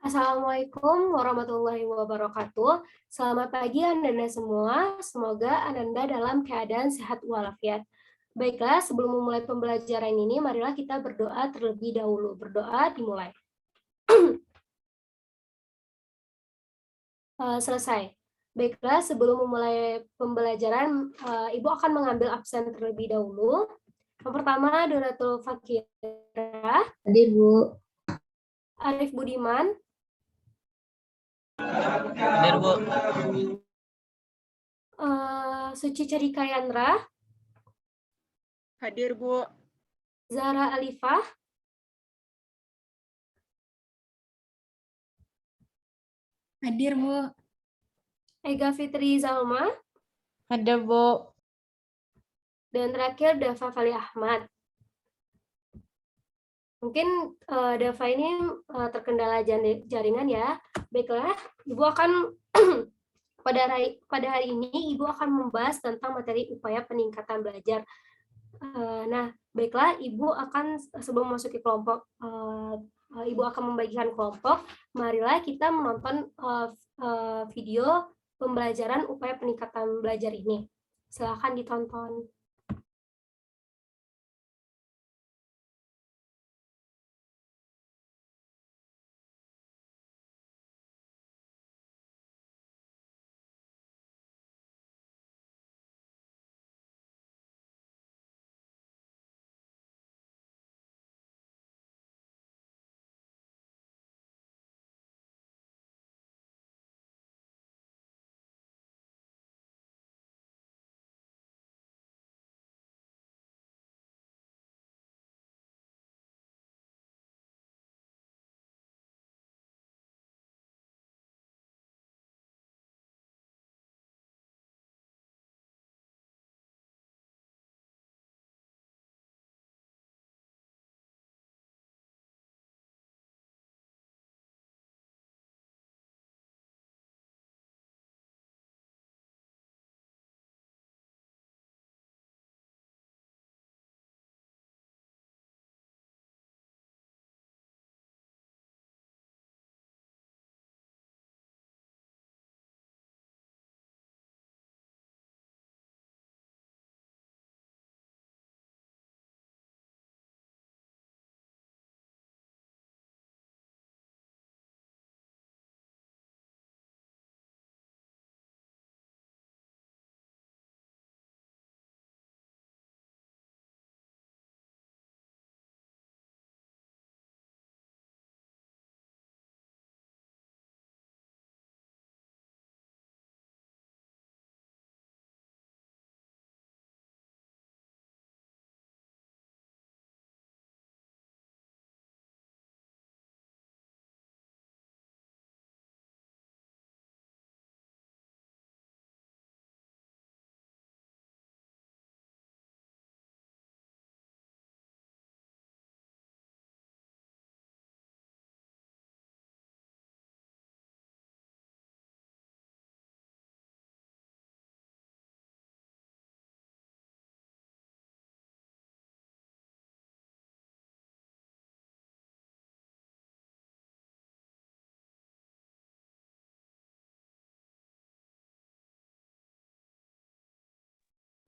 Assalamualaikum warahmatullahi wabarakatuh. Selamat pagi Ananda semua. Semoga Ananda dalam keadaan sehat walafiat. Baiklah, sebelum memulai pembelajaran ini, marilah kita berdoa terlebih dahulu. Berdoa dimulai. Selesai. Baiklah, sebelum memulai pembelajaran, Ibu akan mengambil absen terlebih dahulu. Yang pertama, Donatul Fakira. Hadir, Bu. Arif Budiman. Hadir, Bu. Suci Cerika Yandra. Hadir, Bu. Zahra Alifah. Hadir, Bu. Ega Fitri Zalma. Hadir, Bu. Dan terakhir Dava Fali Ahmad. Mungkin Dava ini terkendala jaringan ya. Baiklah, Ibu akan pada hari ini Ibu akan membahas tentang materi upaya peningkatan belajar. Nah, baiklah, Ibu akan sebelum memasuki kelompok, Ibu akan membagikan kelompok. Marilah kita menonton video pembelajaran upaya peningkatan belajar ini. Silakan ditonton.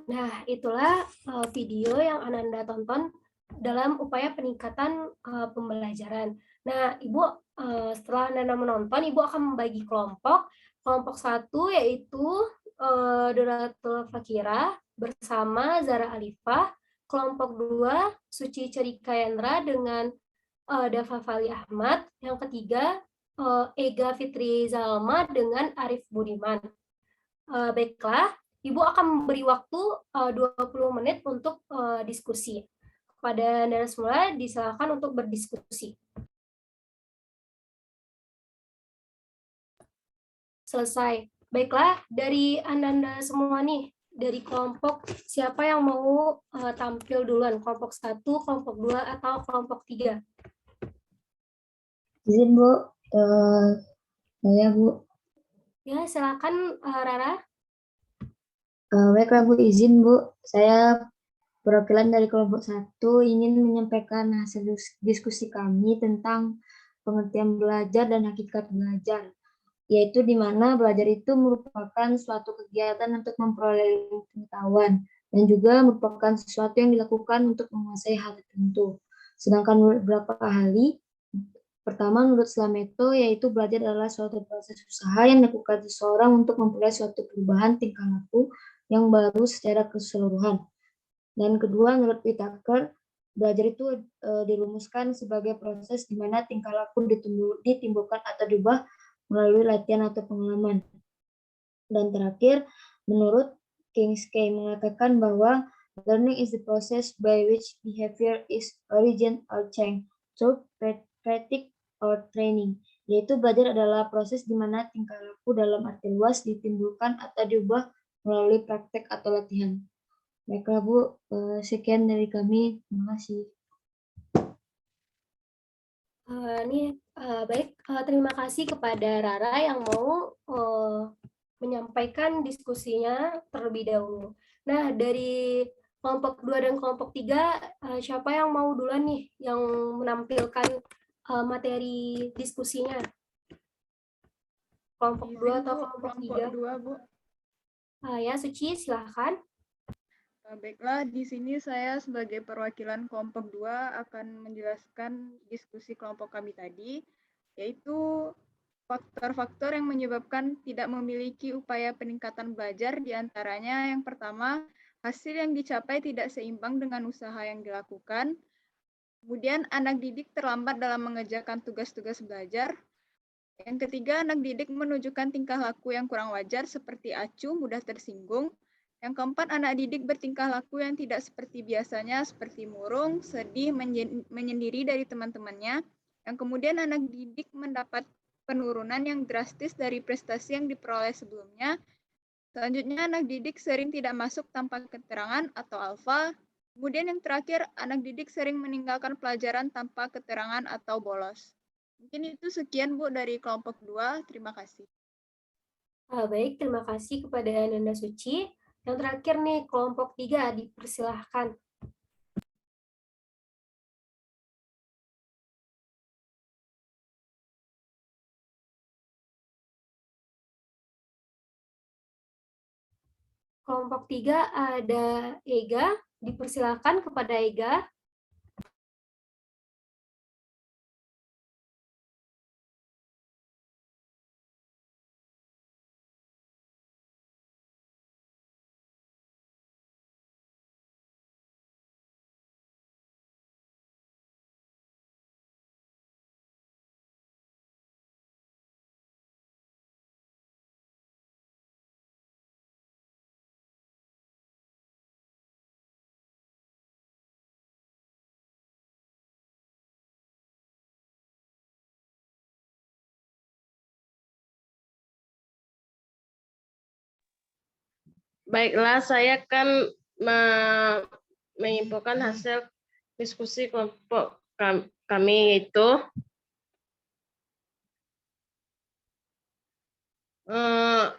Nah, itulah video yang Ananda tonton dalam upaya peningkatan pembelajaran. Nah, Ibu setelah Ananda menonton, Ibu akan membagi kelompok. Kelompok 1 yaitu Donatul Fakira bersama Zara Alifah. Kelompok 2 Suci Cerika Yandra dengan Dava Fali Ahmad. Yang ketiga Ega Fitri Zalma dengan Arif Budiman. Baiklah, Ibu akan memberi waktu 20 menit untuk diskusi. Kepada Anda semua, disilakan untuk berdiskusi. Selesai. Baiklah, dari Anda semua nih, dari kelompok, siapa yang mau tampil duluan? Kelompok 1, kelompok 2, atau kelompok 3? Izin, Bu. Saya, Bu. Ya, silakan Rara. Baiklah, Bu. Izin, Bu. Saya Perwakilan dari kelompok 1 ingin menyampaikan hasil diskusi kami tentang pengertian belajar dan hakikat belajar, yaitu di mana belajar itu merupakan suatu kegiatan untuk memperoleh pengetahuan dan juga merupakan sesuatu yang dilakukan untuk menguasai hal tertentu. Sedangkan menurut beberapa ahli, pertama menurut Slameto, yaitu belajar adalah suatu proses usaha yang dilakukan seseorang untuk memperoleh suatu perubahan tingkah laku yang baru secara keseluruhan. Dan kedua, menurut Whitaker, belajar itu dirumuskan sebagai proses di mana tingkah laku ditimbulkan atau diubah melalui latihan atau pengalaman. Dan terakhir, menurut Kingsley mengatakan bahwa learning is the process by which behavior is origin or change through practice or training. Yaitu belajar adalah proses di mana tingkah laku dalam arti luas ditimbulkan atau diubah melalui praktek atau latihan. Baiklah Bu, sekian dari kami. Terima kasih. Baik, terima kasih kepada Rara yang mau menyampaikan diskusinya terlebih dahulu. Nah, dari kelompok 2 dan kelompok 3, siapa yang mau duluan nih yang menampilkan materi diskusinya? Kelompok 2 atau kelompok 3? Kelompok 2, Bu. Ya, Suci, silahkan. Baiklah, di sini saya sebagai perwakilan kelompok 2 akan menjelaskan diskusi kelompok kami tadi, yaitu faktor-faktor yang menyebabkan tidak memiliki upaya peningkatan belajar, diantaranya yang pertama, hasil yang dicapai tidak seimbang dengan usaha yang dilakukan. Kemudian anak didik terlambat dalam mengerjakan tugas-tugas belajar. Yang ketiga, anak didik menunjukkan tingkah laku yang kurang wajar seperti acuh, mudah tersinggung. Yang keempat, anak didik bertingkah laku yang tidak seperti biasanya, seperti murung, sedih, menyendiri dari teman-temannya. Yang kemudian anak didik mendapat penurunan yang drastis dari prestasi yang diperoleh sebelumnya. Selanjutnya, anak didik sering tidak masuk tanpa keterangan atau alfa. Kemudian yang terakhir, anak didik sering meninggalkan pelajaran tanpa keterangan atau bolos. Mungkin itu sekian Bu dari kelompok 2. Terima kasih. Baik, terima kasih kepada Nanda Suci. Yang terakhir nih, kelompok 3, dipersilahkan. Kelompok 3 ada Ega, dipersilahkan kepada Ega. Baiklah, saya akan menyimpulkan hasil diskusi kelompok kami, yaitu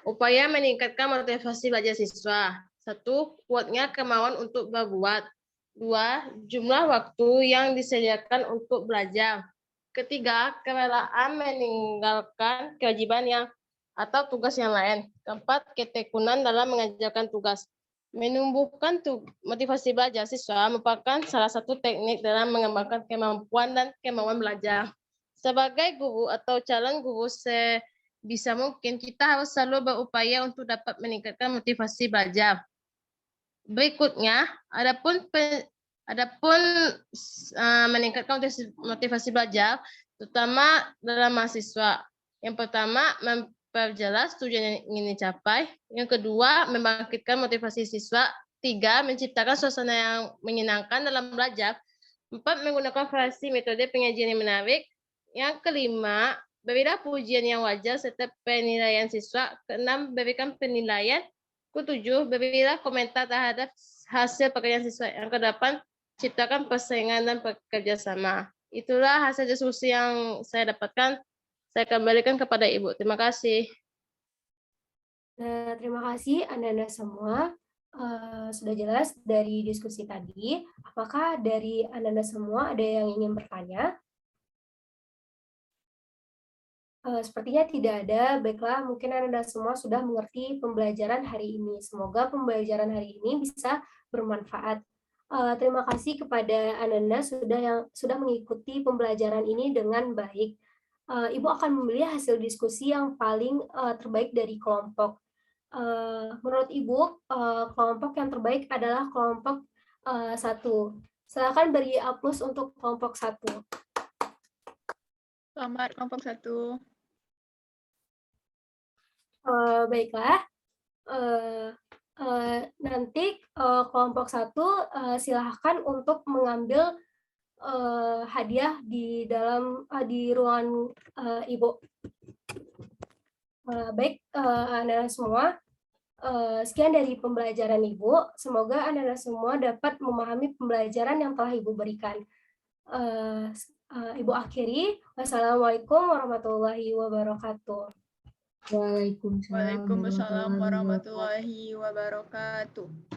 upaya meningkatkan motivasi belajar siswa. 1. Kuatnya kemauan untuk berbuat. 2. Jumlah waktu yang disediakan untuk belajar. Ketiga, kerelaan meninggalkan kewajiban yang atau tugas yang lain. Keempat, ketekunan dalam mengerjakan tugas. Menumbuhkan motivasi belajar siswa merupakan salah satu teknik dalam mengembangkan kemampuan dan kemauan belajar. Sebagai guru atau calon guru sebisa mungkin, kita harus selalu berupaya untuk dapat meningkatkan motivasi belajar. Berikutnya, adapun meningkatkan motivasi belajar, terutama dalam mahasiswa. Yang pertama, memperjelas tujuan yang ingin dicapai. Yang kedua, membangkitkan motivasi siswa. 3, menciptakan suasana yang menyenangkan dalam belajar. 4, menggunakan variasi metode penyajian yang menarik. Yang kelima, berilah pujian yang wajar serta penilaian siswa. Keenam, berikan penilaian. Ketujuh, berilah komentar terhadap hasil pekerjaan siswa. Yang kedelapan, ciptakan persaingan dan bekerjasama. Itulah hasil diskusi yang saya dapatkan. Saya kembalikan kepada Ibu. Terima kasih. Nah, terima kasih Anda semua. sudah jelas dari diskusi tadi. Apakah dari Anda semua ada yang ingin bertanya? Sepertinya tidak ada. Baiklah, mungkin Anda semua sudah mengerti pembelajaran hari ini. Semoga pembelajaran hari ini bisa bermanfaat. Terima kasih kepada Anda sudah mengikuti pembelajaran ini dengan baik. Ibu akan memilih hasil diskusi yang paling terbaik dari kelompok. Menurut Ibu, kelompok yang terbaik adalah kelompok 1. Silakan beri aplaus untuk kelompok 1. Selamat kelompok 1. Baiklah. Nanti kelompok 1 silahkan untuk mengambil hadiah di ruangan Ibu. Baik, Anda semua, sekian dari pembelajaran Ibu. Semoga Anda semua dapat memahami pembelajaran yang telah Ibu berikan. Ibu akhiri. Wassalamualaikum warahmatullahi wabarakatuh. Waalaikumsalam Waalaikumsalam warahmatullahi wabarakatuh.